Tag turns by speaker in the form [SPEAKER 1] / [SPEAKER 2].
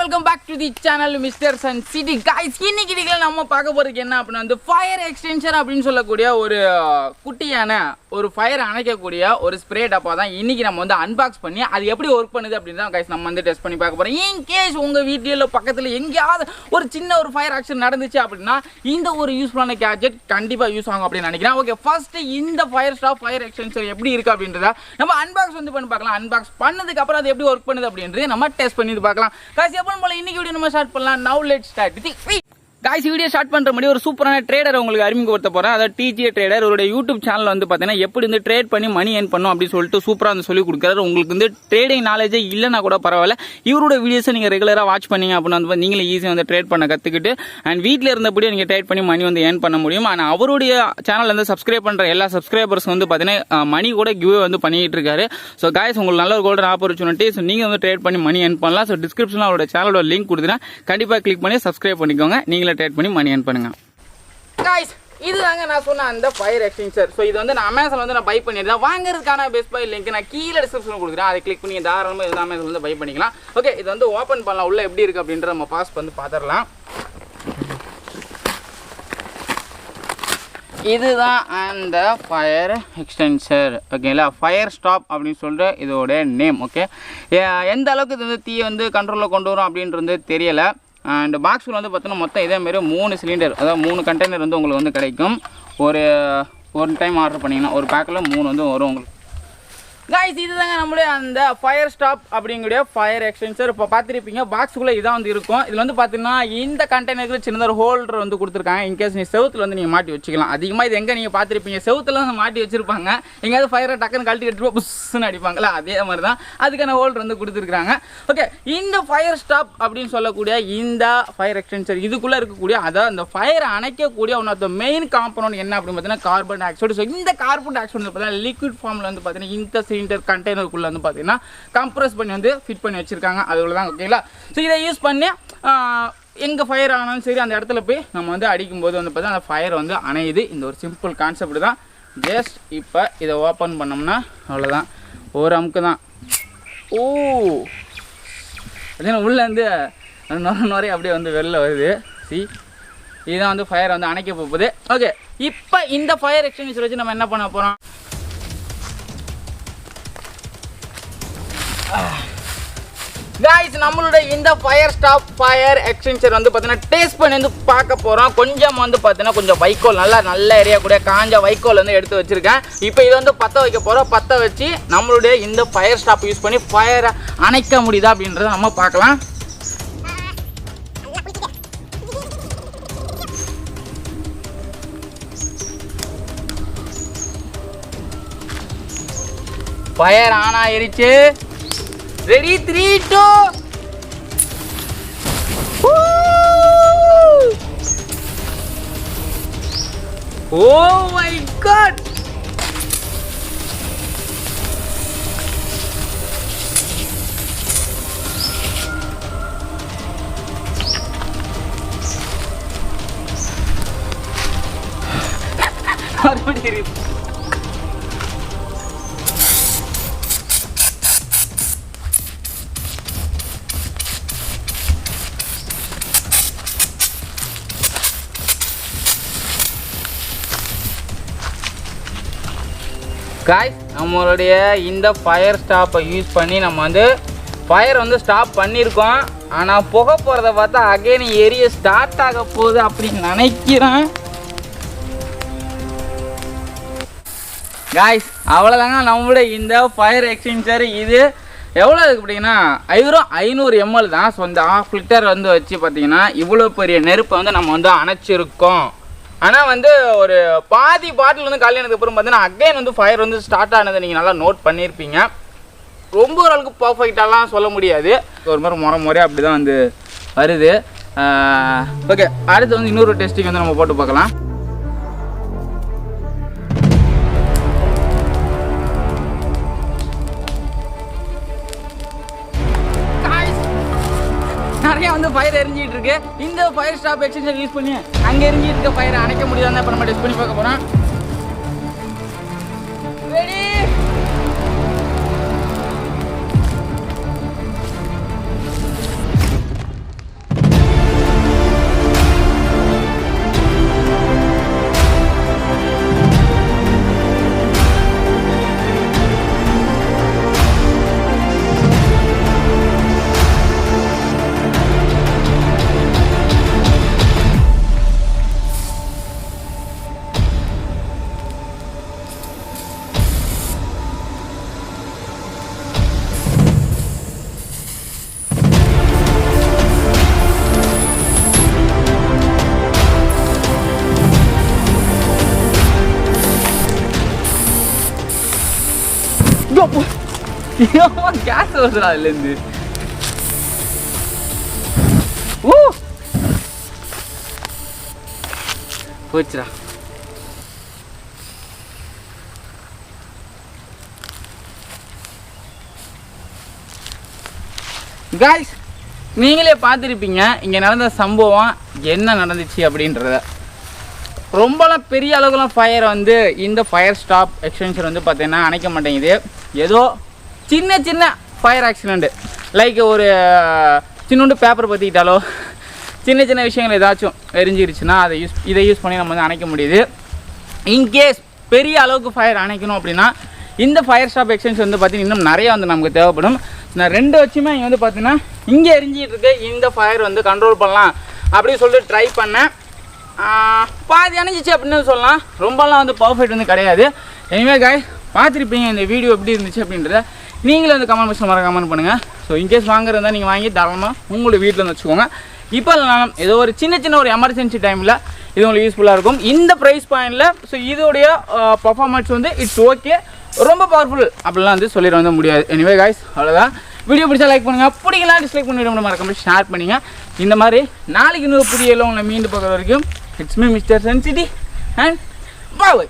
[SPEAKER 1] welcome back to the channel Mr. Sun City guys. இன்னைக்கு வீடியோல நம்ம பார்க்க போறது என்ன அப்படினா வந்து ஃபயர் எக்ஸ்டென்ஷன் அப்படினு சொல்லக்கூடிய ஒரு குட்டியான ஒரு ஃபயர் அணைக்கக்கூடிய ஒரு ஸ்ப்ரே டப்பா தான் இன்னைக்கு நம்ம வந்து அன்பாக்ஸ் பண்ணி அது எப்படி வர்க் பண்ணுது அப்படினா गाइस நம்ம வந்து டெஸ்ட் பண்ணி பார்க்க போறோம். இன் கேஸ் உங்க வீடியோல பக்கத்துல எங்கயாவது ஒரு சின்ன ஒரு ஃபயர் ஆக்ஷன் நடந்துச்சு அப்படினா இந்த ஒரு யூஸ்ஃபுல்லான கேட்ஜெட் கண்டிப்பா யூஸ் ஆகும் அப்படி நினைக்கிறேன். ஓகே, ஃபர்ஸ்ட் இந்த ஃபயர் ஸ்டாப் ஃபயர் எக்ஸ்டென்ஷன் எப்படி இருக்கு அப்படின்றத நம்ம அன்பாக்ஸ் வந்து பண்ணி பார்க்கலாம். அன்பாக்ஸ் பண்ணதுக்கு அப்புறம் அது எப்படி வர்க் பண்ணுது அப்படின்றத நம்ம டெஸ்ட் பண்ணி பார்க்கலாம். गाइस எப்பவும் போல இன்னைக்கு வீடியோ நம்ம ஸ்டார்ட் பண்ணலாம். Now let's start with the guys video start பண்ற முன்னாடி ஒரு சூப்பரான ட்ரேடர் உங்களுக்கு அறிமுகப்படுத்த போறேன். அதாவது டிஜே ட்ரேடர் அவருடைய யூடியூப் சேனல் வந்து பாத்தீங்கன்னா எப்படி வந்து ட்ரேட் பண்ணி மணி ஏர்ன் பண்ணும் அப்படின்னு சொல்லிட்டு சூப்பரா வந்து சொல்லி கொடுக்குறாரு. உங்களுக்கு வந்து ட்ரேடிங் நாலேஜே இல்லைன்னா கூட பரவாயில்ல, இவரோட வீடியோஸை நீங்க ரெகுலரா வாட்ச் பண்ணீங்க அப்படின்னா வந்து நீங்களே ஈஸியாக வந்து ட்ரேட் பண்ண கத்துக்கிட்டு அண்ட் வீட்டில் இருந்தபடியே நீங்க ட்ரேட் பண்ணி மணி வந்து ஏர்ன் பண்ண முடியும். ஆனால் அவருடைய சேனல் வந்து சப்ஸ்கிரைப் பண்ற எல்லா சப்ஸ்கிரைபர்ஸ் வந்து பாத்தீங்கன்னா மணி கூட கிவ் வந்து பண்ணிட்டு இருக்காரு. ஸோ गाइस உங்களுக்கு நல்ல ஒரு கோல்டன் ஆப்பர்ச்சுனிட்டி. ஸோ நீங்க வந்து ட்ரேட் பண்ணி மணி ஏர்ன் பண்ணலாம். ஸோ டிஸ்கிரிப்ஷன்ல அவரோட சேனலோட லிங்க் கொடுத்துனா கண்டிப்பா கிளிக் பண்ணி சப்ஸ்கிரைப் பண்ணிக்கோங்க. நீங்களே ட்ரேட் பண்ணி மணி ஏர்ன் பண்ணுங்க. गाइस இதுதாங்க நான் சொன்ன அந்த ஃபயர் எக்ஸ்டென்ஷர். ஸோ இது வந்து நான் அமேசான் வந்து நான் பை பண்ணியிருந்தேன். வாங்குறதுக்கான பெஸ்ட் பை லிங்க் நான் கீழே டிஸ்கிரிப்ஷன் கொடுக்குறேன். அதை கிளிக் பண்ணி தாராளமாக இது அமேசான் வந்து பை பண்ணிக்கலாம். ஓகே, இது வந்து ஓப்பன் பண்ணலாம். உள்ள எப்படி இருக்கு அப்படின்றத நம்ம பாஸ் வந்து பார்த்துடலாம். இதுதான் அந்த ஃபயர் எக்ஸ்டென்ஷர். ஓகேங்களா, ஃபயர் ஸ்டாப் அப்படின்னு சொல்லிட்டு இதோட நேம். ஓகே, எந்த அளவுக்கு இது வந்து தீயை வந்து கண்ட்ரோலில் கொண்டு வரும் அப்படின்றது தெரியலை. அண்ட் பாக்ஸில் வந்து பார்த்தீங்கன்னா மொத்தம் இதேமாரி 3 சிலிண்டர், அதாவது 3 கண்டெய்னர் வந்து உங்களுக்கு வந்து கிடைக்கும். ஒரு டைம் ஆர்டர் பண்ணிங்கன்னா ஒரு பேக்கில் 3 வந்து வரும் உங்களுக்கு. गाइस இதுதாங்க நம்மளுடைய அந்த ஃபயர் ஸ்டாப் அப்படிங்கக்கூடிய ஃபயர் எக்ஸ்டென்ஷர். இப்போ பார்த்துருப்பீங்க பாக்ஸுக்குள்ளே இதான் வந்து இருக்கும். இதில் வந்து பார்த்தீங்கன்னா இந்த கண்டெய்னருக்கு சின்னதாக ஒரு ஹோல்டர் வந்து கொடுத்துருக்காங்க. இன்கேஸ் நீ செவுத்தில் வந்து நீங்கள் மாட்டி வச்சுக்கலாம். அதிகமாக இது எங்கே நீங்கள் பார்த்துருப்பீங்க, செவுத்தில் வந்து மாட்டி வச்சுருப்பாங்க. எங்கேயாவது ஃபயரை டக்குன்னு கழட்டி எடுத்துட்டு புஷ்ன்னு அடிப்பாங்களா, அதே மாதிரி தான் அதுக்கான ஹோல்டர் வந்து கொடுத்துருக்காங்க. ஓகே, இந்த ஃபயர் ஸ்டாப் அப்படின்னு சொல்லக்கூடிய இந்த ஃபயர் எக்ஸ்டென்ஷர் இதுக்குள்ளே இருக்கக்கூடிய அதாவது அந்த ஃபயரை அணைக்கக்கூடிய one of the main component என்ன அப்படின்னு பார்த்தீங்கன்னா கார்பன் டை ஆக்சைடு. ஸோ இந்த கார்பன் டை ஆக்சைடு பார்த்தீங்கன்னா லிக்விட் ஃபார்மில் வந்து பார்த்தீங்கன்னா இந்த சிலிண்டர் கண்டெய்னருக்குள்ள வந்து பார்த்தீங்கன்னா கம்ப்ரஸ் பண்ணி வந்து ஃபிட் பண்ணி வச்சிருக்காங்க. அதுக்குள்ள தான். ஓகேங்களா, ஸோ இதை யூஸ் பண்ணி எங்கே ஃபயர் ஆனாலும் சரி அந்த இடத்துல போய் நம்ம வந்து அடிக்கும்போது வந்து பார்த்தீங்கன்னா அந்த ஃபயர் வந்து அணையுது. இந்த ஒரு சிம்பிள் கான்செப்ட் தான். ஜஸ்ட் இப்போ இதை ஓப்பன் பண்ணோம்னா அவ்வளோதான், ஒரு அமுக்கு தான். ஓ, அதே உள்ளேருந்து நுரை அப்படியே வந்து வெளில வருது. சி, இதுதான் வந்து ஃபயர் வந்து அணைக்க போகுது. ஓகே, இப்போ இந்த ஃபயர் எக்ஸ்டென்ஷன் வச்சு நம்ம என்ன பண்ண போகிறோம். गाइस நம்மளுடைய இந்த ஃபயர் ஸ்டாப் ஃபயர் எக்ஸ்டென்ஷர் வந்து பார்த்தீங்கன்னா டேஸ்ட் பண்ணி வந்து பார்க்க போகிறோம். கொஞ்சம் வந்து பார்த்தீங்கன்னா கொஞ்சம் வைக்கோல் நல்ல ஏரியா கூட காஞ்ச வைக்கோல் வந்து எடுத்து வச்சுருக்கேன். இப்போ இது வந்து பற்ற வைக்க போகிறோம். பற்ற வச்சு நம்மளுடைய இந்த ஃபயர் ஸ்டாப் யூஸ் பண்ணி ஃபயரை அணைக்க முடியுதா அப்படின்றத நம்ம பார்க்கலாம். ஃபயர் ஆன் ஆயிருச்சு. Ready, 3, 2. Oh my God! Guys நம்மளுடைய இந்த ஃபயர் ஸ்டாப்பை யூஸ் பண்ணி நம்ம வந்து ஃபயர் வந்து ஸ்டாப் பண்ணியிருக்கோம். ஆனால் புகை போகிறத பார்த்தா அகைன் எரிய ஸ்டார்ட் ஆக போகுது அப்படின்னு நினைக்கிறேன். गाइस அவ்வளோதாங்க நம்மளுடைய இந்த ஃபயர் எக்ஸ்டென்ஷர். இது எவ்வளோ இருக்குது பார்த்தீங்கன்னா 500 ml தான். ஸோ இந்த 1/2 லிட்டர் வந்து வச்சு பார்த்தீங்கன்னா இவ்வளோ பெரிய நெருப்பை வந்து நம்ம வந்து அணைச்சிருக்கோம். ஆனால் வந்து ஒரு பாதி பாட்டில் வந்து காலியானதுக்கு அப்புறம் பார்த்தீங்கன்னா அகைன் வந்து ஃபயர் வந்து ஸ்டார்ட் ஆனதை நீங்கள் நல்லா நோட் பண்ணியிருப்பீங்க. ரொம்ப ஓரளவுக்கு பர்ஃபெக்டாலாம் சொல்ல முடியாது, ஒரு மாதிரி முறையாக அப்படி தான் வந்து வருது. ஓகே, அடுத்து வந்து இன்னொரு டெஸ்டிங் வந்து நம்ம போட்டு பார்க்கலாம். நிறைய வந்து ஃபயர் எரிஞ்சிட்டு இருக்கு. இந்த ஃபயர் ஸ்டாப் எக்ஸ்டென்ஷன் யூஸ் பண்ணி அங்கே எரிஞ்சிட்டு இருக்க ஃபயர் அணைக்க முடியாதுன்னு இப்போ நம்ம டெஸ்ட் பண்ணி பார்க்க போகிறோம். ரெடி, கேஸ் வருதுடா அதுலேருந்து. போச்சுடா. காய்ஸ், நீங்களே பார்த்துருப்பீங்க இங்கே நடந்த சம்பவம் என்ன நடந்துச்சு அப்படின்றத. ரொம்பலாம் பெரிய அளவுக்குலாம் ஃபயர் வந்து இந்த ஃபயர் ஸ்டாப் எக்ஸ்டென்ஷன் வந்து பார்த்தீங்கன்னா அணைக்க மாட்டேங்குது. ஏதோ சின்ன சின்ன ஃபயர் ஆக்சிடெண்ட்டு, லைக் ஒரு சின்னோண்டு பேப்பர் பற்றிக்கிட்டாலோ சின்ன சின்ன விஷயங்கள் ஏதாச்சும் எரிஞ்சிருச்சுன்னா இதை யூஸ் பண்ணி நம்ம வந்து அணைக்க முடியுது. இன்கேஸ் பெரிய அளவுக்கு ஃபயர் அணைக்கணும் அப்படின்னா இந்த ஃபயர் ஸ்டாப் எக்ஸ்டென்ஷன் வந்து பார்த்திங்கன்னா இன்னும் நிறையா வந்து நமக்கு தேவைப்படும். நான் 2 வச்சுமே இங்கே வந்து பார்த்தீங்கன்னா இங்கே எரிஞ்சிகிட்டு இருக்கு, இந்த ஃபயர் வந்து கண்ட்ரோல் பண்ணலாம் அப்படின்னு சொல்லிட்டு ட்ரை பண்ணேன். பாதி அணைஞ்சிச்சு அப்படின்னு சொல்லலாம். ரொம்பலாம் வந்து பர்ஃபெக்ட் வந்து கிடையாது. எனிவே காய்ஸ், பார்த்துருப்பீங்க இந்த வீடியோ எப்படி இருந்துச்சு அப்படின்றத நீங்களும் வந்து கமெண்ட் பாக்ஸில் கமெண்ட் பண்ணுங்கள். ஸோ இன்கேஸ் வாங்குறதா நீங்கள் வாங்கி தாராளமாக உங்களோட வீட்டில் வந்து வச்சுக்கோங்க. இப்போ இல்லைனாலும் ஏதோ ஒரு சின்ன ஒரு எமர்ஜென்சி டைமில் இது உங்களுக்கு யூஸ்ஃபுல்லாக இருக்கும். இந்த ப்ரைஸ் பாயிண்டில் ஸோ இதோடைய பர்ஃபார்மன்ஸ் வந்து இட்ஸ் ஓகே, ரொம்ப பவர்ஃபுல் அப்படிலாம் வந்து சொல்லிட வந்து முடியாது. எனிவே காய்ஸ், அவ்வளோதான். வீடியோ பிடிச்சா லைக் பண்ணுங்கள், பிடிக்கலாம் டிஸ்லைக் பண்ணிவிட மறக்காம ஷேர் பண்ணுங்க. இந்த மாதிரி நாளைக்கு இன்னொரு புதிய உங்களை மீண்டும் பார்க்குற வரைக்கும் it's me mister Sun City and bye.